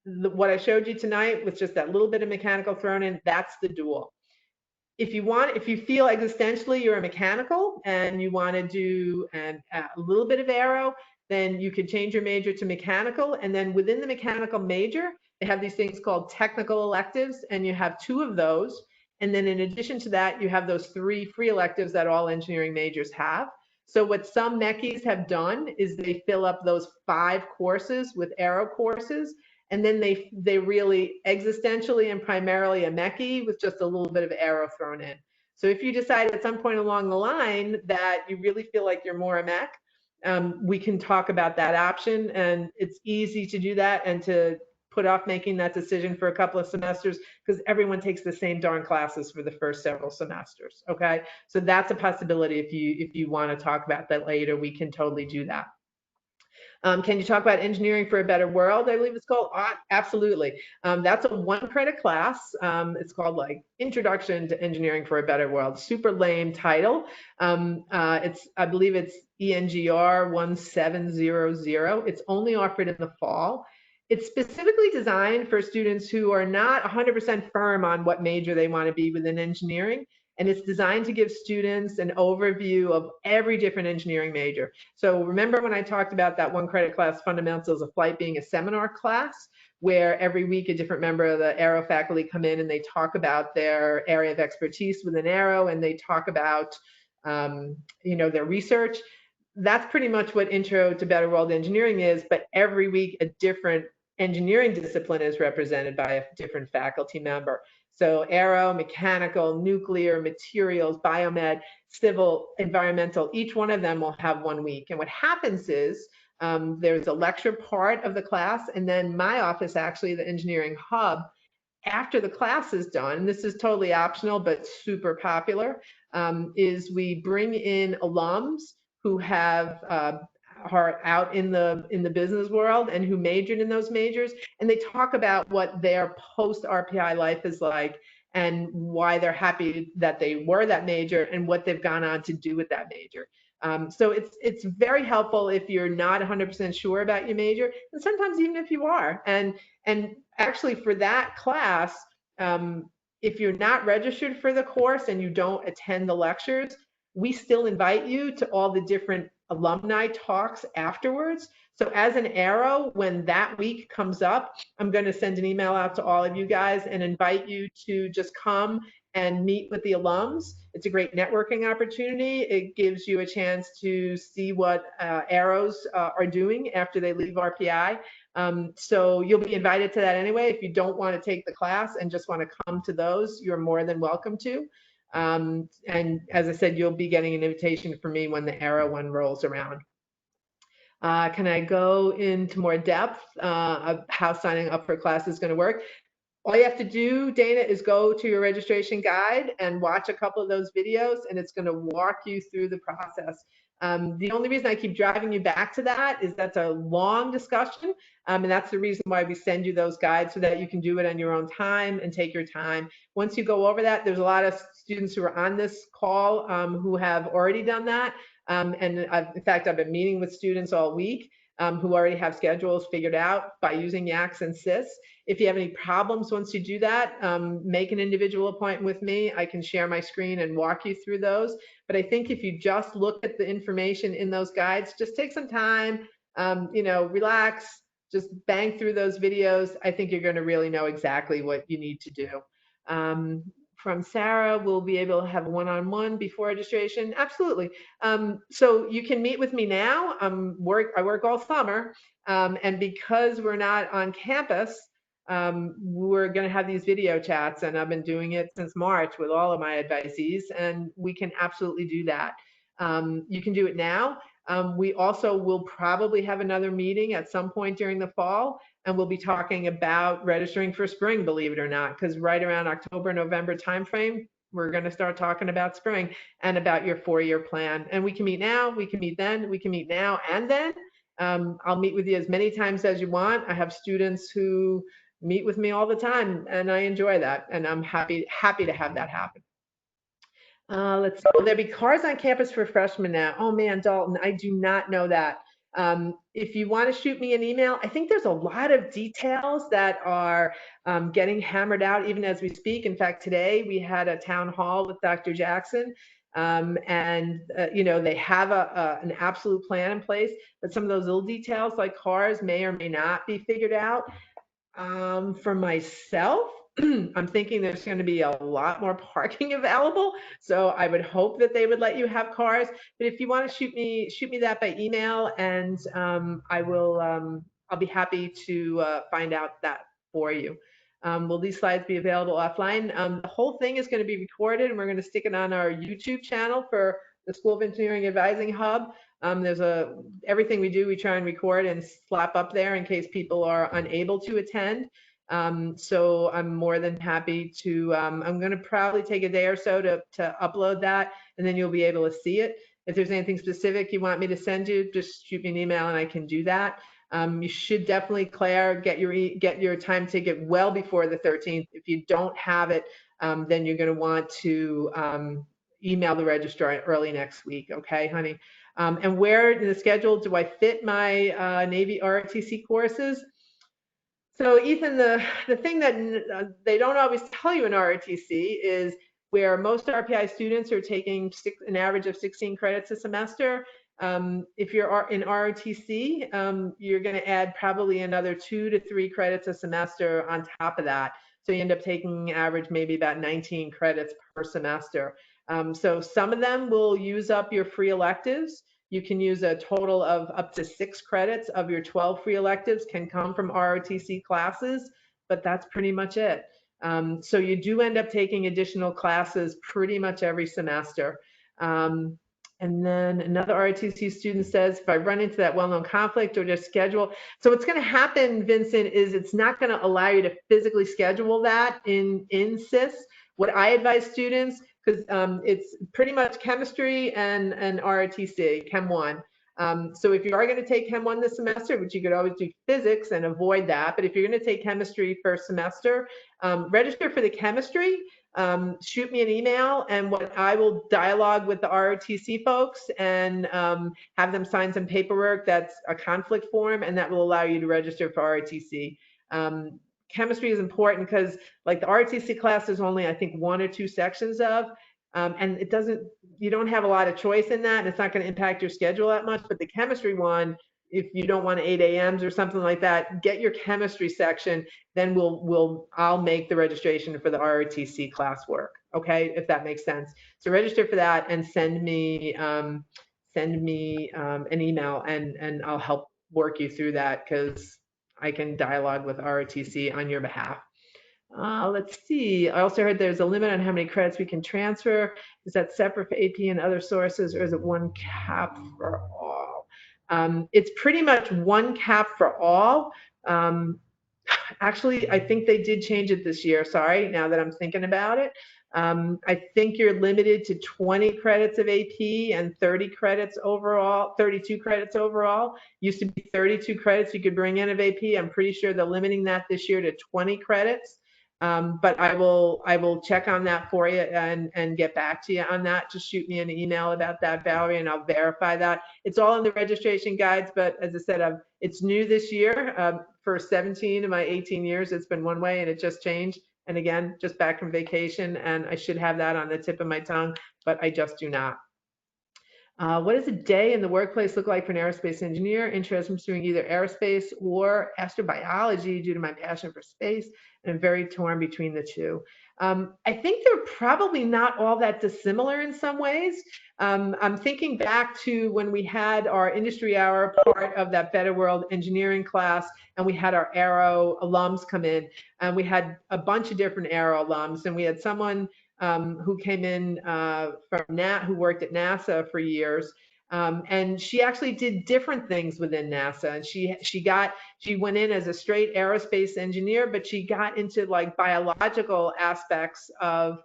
What I showed you tonight with just that little bit of mechanical thrown in, that's the dual. If you feel existentially you're a mechanical and you want to do a little bit of aero, then you could change your major to mechanical. And then within the mechanical major, they have these things called technical electives, and you have 2 of those. And then in addition to that, you have those 3 free electives that all engineering majors have. So what some Mechis have done is they fill up those 5 courses with aero courses, and then they really existentially and primarily a Mecca with just a little bit of aero thrown in. So if you decide at some point along the line that you really feel like you're more a mech, we can talk about that option, and it's easy to do that and to put off making that decision for a couple of semesters because everyone takes the same darn classes for the first several semesters. Okay, so that's a possibility. If you want to talk about that later, we can totally do that. Can you talk about engineering for a better world? I believe it's called. Absolutely. That's a 1 credit class. It's called like Introduction to Engineering for a Better World. Super lame title. I believe it's ENGR 1700. It's only offered in the fall. It's specifically designed for students who are not 100% firm on what major they want to be within engineering. And it's designed to give students an overview of every different engineering major. So remember when I talked about that 1 credit class, Fundamentals of Flight, being a seminar class, where every week a different member of the Aero faculty come in and they talk about their area of expertise within Aero, and they talk about their research. That's pretty much what Intro to Better World Engineering is, but every week a different engineering discipline is represented by a different faculty member. So aero, mechanical, nuclear, materials, biomed, civil, environmental, each one of them will have 1 week. And what happens is there's a lecture part of the class, and then my office, actually, the engineering hub, after the class is done, this is totally optional but super popular, is we bring in alums who are out in the business world and who majored in those majors, and they talk about what their post RPI life is like and why they're happy that they were that major and what they've gone on to do with that major. So it's very helpful if you're not 100% sure about your major, and sometimes even if you are. And actually for that class, if you're not registered for the course and you don't attend the lectures, we still invite you to all the different alumni talks afterwards. So as an Aero, when that week comes up, I'm going to send an email out to all of you guys and invite you to just come and meet with the alums. It's a great networking opportunity. It gives you a chance to see what Aeros are doing after they leave RPI. So you'll be invited to that anyway. If you don't want to take the class and just want to come to those, you're more than welcome to. And as I said, you'll be getting an invitation from me when the Aero one rolls around. Can I go into more depth of how signing up for a class is going to work? All you have to do, Dana, is go to your registration guide and watch a couple of those videos, and it's going to walk you through the process. The only reason I keep driving you back to that is that's a long discussion, and that's the reason why we send you those guides, so that you can do it on your own time and take your time. Once you go over that, there's a lot of students who are on this call who have already done that, and in fact, I've been meeting with students all week who already have schedules figured out by using Yaks and SIS. If you have any problems once you do that, make an individual appointment with me. I can share my screen and walk you through those. But I think if you just look at the information in those guides, just take some time, relax, just bang through those videos. I think you're going to really know exactly what you need to do. From Sarah, we'll be able to have one-on-one before registration. Absolutely. So you can meet with me now. I work all summer, and because we're not on campus, we're going to have these video chats, and I've been doing it since March with all of my advisees, and we can absolutely do that. You can do it now. We also will probably have another meeting at some point during the fall, and we'll be talking about registering for spring, believe it or not, because right around October, November timeframe, we're going to start talking about spring and about your 4-year plan. And we can meet now, we can meet then, we can meet now and then. I'll meet with you as many times as you want. I have students who meet with me all the time, and I enjoy that, and I'm happy to have that happen. Let's see. Will there be cars on campus for freshmen now? Oh man, Dalton, I do not know that. If you want to shoot me an email, I think there's a lot of details that are getting hammered out even as we speak. In fact, today we had a town hall with Dr. Jackson, and they have an absolute plan in place, but some of those little details like cars may or may not be figured out. For myself, I'm thinking there's going to be a lot more parking available, so I would hope that they would let you have cars. But if you want to shoot me that by email, and I'll be happy to find out that for you. Will these slides be available offline? The whole thing is going to be recorded, and we're going to stick it on our YouTube channel for the School of Engineering Advising Hub. Everything we do, we try and record and slap up there in case people are unable to attend. So I'm more than happy to, I'm going to probably take a day or so to upload that, and then you'll be able to see it. If there's anything specific you want me to send you, just shoot me an email and I can do that. You should definitely, Claire, get your time ticket well before the 13th. If you don't have it, then you're going to want to email the registrar early next week. Okay, honey. And where in the schedule do I fit my Navy ROTC courses? So Ethan, the thing that they don't always tell you in ROTC is where most RPI students are taking an average of 16 credits a semester. If you're in ROTC, you're going to add probably another 2 to 3 credits a semester on top of that. So you end up taking average maybe about 19 credits per semester. So some of them will use up your free electives. You can use a total of up to 6 credits of your 12 free electives can come from ROTC classes, but that's pretty much it. So you do end up taking additional classes pretty much every semester. And then another ROTC student says, if I run into that well-known conflict or just schedule. So what's going to happen, Vincent, is it's not going to allow you to physically schedule that in SIS. What I advise students, because it's pretty much chemistry and ROTC, Chem 1. So if you are going to take Chem 1 this semester, which you could always do physics and avoid that, but if you're going to take chemistry first semester, register for the chemistry, shoot me an email, and what I will dialogue with the ROTC folks and have them sign some paperwork that's a conflict form, and that will allow you to register for ROTC. Chemistry is important because like the ROTC class, there's only, I think, 1 or 2 sections of, and you don't have a lot of choice in that, and it's not going to impact your schedule that much. But the chemistry one, if you don't want 8 a.m.s or something like that, get your chemistry section, then I'll make the registration for the ROTC classwork. Okay, if that makes sense. So register for that and send me an email, and I'll help work you through that, because I can dialogue with ROTC on your behalf. Let's see. I also heard there's a limit on how many credits we can transfer. Is that separate for AP and other sources, or is it one cap for all? It's pretty much one cap for all. Actually, I think they did change it this year. Sorry, now that I'm thinking about it. I think you're limited to 20 credits of AP and 30 credits overall, 32 credits overall. Used to be 32 credits you could bring in of AP. I'm pretty sure they're limiting that this year to 20 credits. But I will check on that for you and get back to you on that. Just shoot me an email about that, Valerie, and I'll verify that. It's all in the registration guides, but as I said, it's new this year. For 17 of my 18 years, it's been one way, and it just changed. And again, just back from vacation, and I should have that on the tip of my tongue, but I just do not. What does a day in the workplace look like for an aerospace engineer? Interested in pursuing either aerospace or astrobiology due to my passion for space, and I'm very torn between the two. I think they're probably not all that dissimilar in some ways. I'm thinking back to when we had our industry hour part of that Better World engineering class, and we had our Aero alums come in, and we had a bunch of different Aero alums, and we had someone who came in who worked at NASA for years. And she actually did different things within NASA. And she went in as a straight aerospace engineer, but she got into like biological aspects of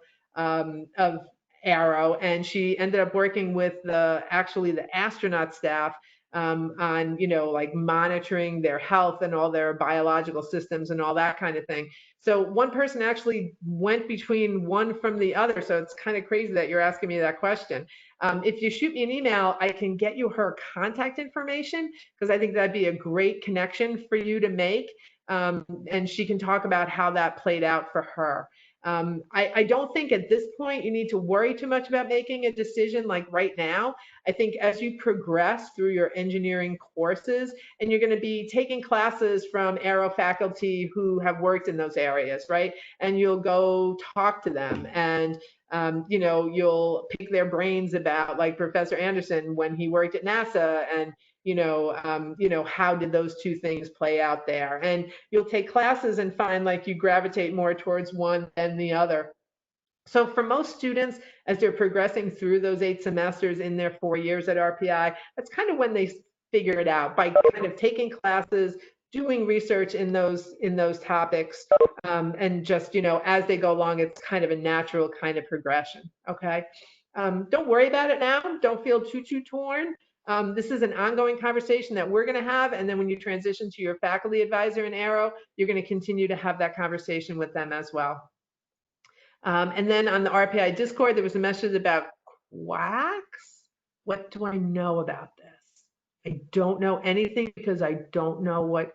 Aero, and she ended up working with the astronaut staff on, like monitoring their health and all their biological systems and all that kind of thing. So one person actually went between one from the other. So it's kind of crazy that you're asking me that question. If you shoot me an email, I can get you her contact information, because I think that'd be a great connection for you to make. And she can talk about how that played out for her. I don't think at this point you need to worry too much about making a decision like right now. I think as you progress through your engineering courses, and you're going to be taking classes from Aero faculty who have worked in those areas, right? And you'll go talk to them, and you'll pick their brains about, like Professor Anderson when he worked at NASA, and how did those two things play out there? And you'll take classes and find like you gravitate more towards one than the other. So for most students, as they're progressing through those 8 semesters in their 4 years at RPI, that's kind of when they figure it out, by kind of taking classes, doing research in those topics, and just, as they go along, it's kind of a natural kind of progression, okay? Don't worry about it now. Don't feel too torn. This is an ongoing conversation that we're going to have, and then when you transition to your faculty advisor in Aero, you're going to continue to have that conversation with them as well. And then on the RPI Discord, there was a message about quacks. What do I know about this? I don't know anything because I don't know what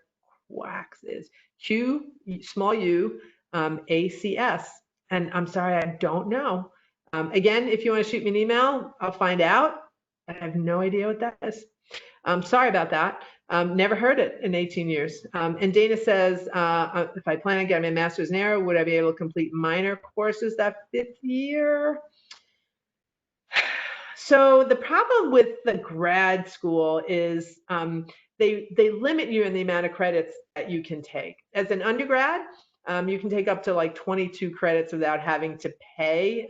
quacks is. Q, small u, ACS. And I'm sorry, I don't know. Again, if you want to shoot me an email, I'll find out. I have no idea what that is. Sorry about that. Never heard it in 18 years. And Dana says, if I plan on getting my master's in Aero, would I be able to complete minor courses that 5th year? So the problem with the grad school is they limit you in the amount of credits that you can take. As an undergrad, you can take up to like 22 credits without having to pay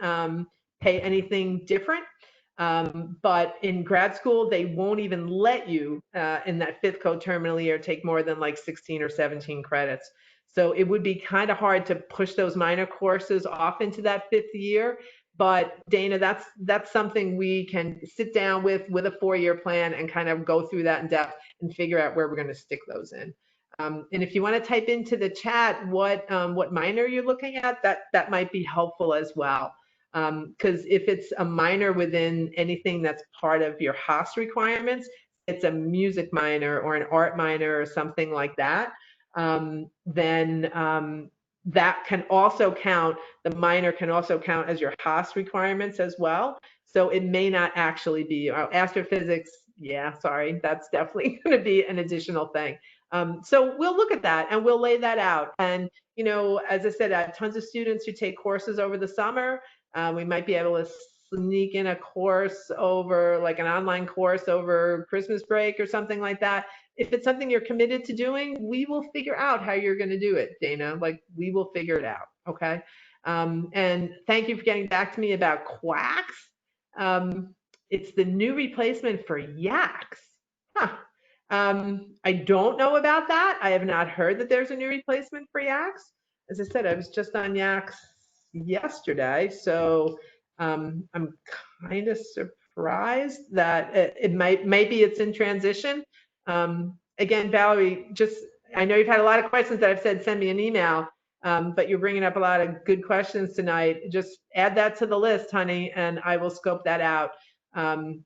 anything different. But in grad school, they won't even let you in that 5th coterminal year take more than like 16 or 17 credits. So it would be kind of hard to push those minor courses off into that 5th year. But Dana, that's something we can sit down with a 4-year plan and kind of go through that in depth and figure out where we're going to stick those in. And if you want to type into the chat what minor you're looking at, that might be helpful as well. Because if it's a minor within anything that's part of your Haas requirements, it's a music minor or an art minor or something like that, then that can also count, the minor can also count as your Haas requirements as well. So it may not actually be astrophysics. Yeah, sorry, that's definitely going to be an additional thing. So we'll look at that and we'll lay that out. And, as I said, I have tons of students who take courses over the summer. We might be able to sneak in a course over, like an online course over Christmas break or something like that. If it's something you're committed to doing, we will figure out how you're going to do it, Dana. Like, we will figure it out, okay? And thank you for getting back to me about quacks. It's the new replacement for Yaks. Huh. I don't know about that. I have not heard that there's a new replacement for Yaks. As I said, I was just on Yaks yesterday, so I'm kind of surprised that it maybe it's in transition. Again, Valerie, I know you've had a lot of questions that I've said send me an email, but you're bringing up a lot of good questions tonight. Just add that to the list, honey, and I will scope that out.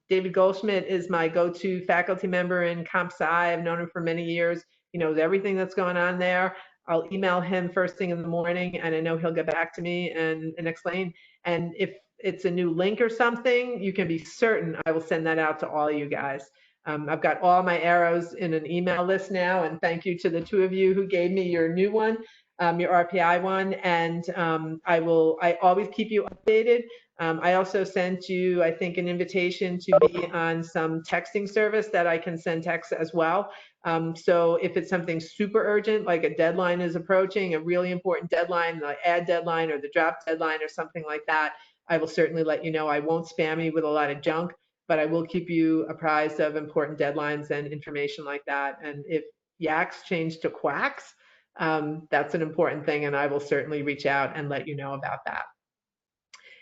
David Goldschmidt is my go-to faculty member in Comp Sci. I've known him for many years. He knows everything that's going on there. I'll email him first thing in the morning, and I know he'll get back to me and explain. And if it's a new link or something, you can be certain I will send that out to all you guys. I've got all my arrows in an email list now, and thank you to the 2 of you who gave me your new one, your RPI one, and I always keep you updated. I also sent you, I think, an invitation to be on some texting service that I can send texts as well. So if it's something super urgent, like a deadline is approaching, a really important deadline, the ad deadline or the drop deadline or something like that, I will certainly let you know. I won't spam you with a lot of junk, but I will keep you apprised of important deadlines and information like that. And if Yaks change to quacks, that's an important thing, and I will certainly reach out and let you know about that.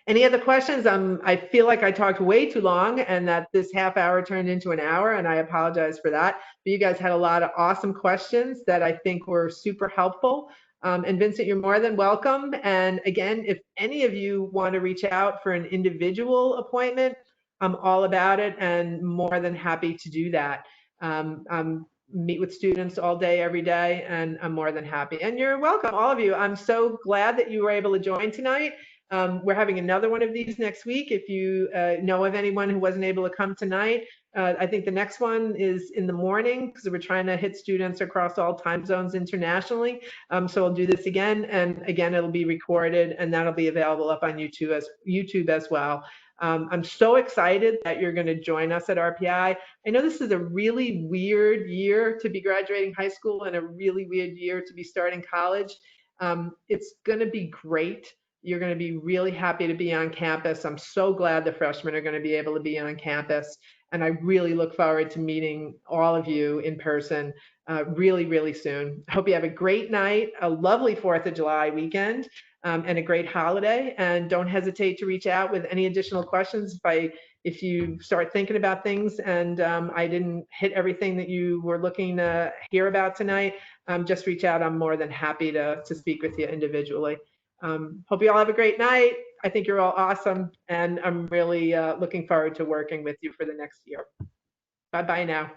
Any other questions? I feel like I talked way too long and that this half hour turned into an hour, and I apologize for that. But you guys had a lot of awesome questions that I think were super helpful. And Vincent, you're more than welcome. And again, if any of you want to reach out for an individual appointment, I'm all about it and more than happy to do that. Meet with students all day, every day, and I'm more than happy. And you're welcome, all of you. I'm so glad that you were able to join tonight. We're having another one of these next week. If you know of anyone who wasn't able to come tonight, I think the next one is in the morning because we're trying to hit students across all time zones internationally. So we'll do this again, and again, it'll be recorded, and that'll be available up on YouTube as well. I'm so excited that you're going to join us at RPI. I know this is a really weird year to be graduating high school and a really weird year to be starting college. It's going to be great. You're going to be really happy to be on campus. I'm so glad the freshmen are going to be able to be on campus. And I really look forward to meeting all of you in person really, really soon. I hope you have a great night, a lovely 4th of July weekend, and a great holiday. And don't hesitate to reach out with any additional questions if you start thinking about things and I didn't hit everything that you were looking to hear about tonight. Just reach out. I'm more than happy to speak with you individually. Hope you all have a great night. I think you're all awesome, and I'm really looking forward to working with you for the next year. Bye-bye now.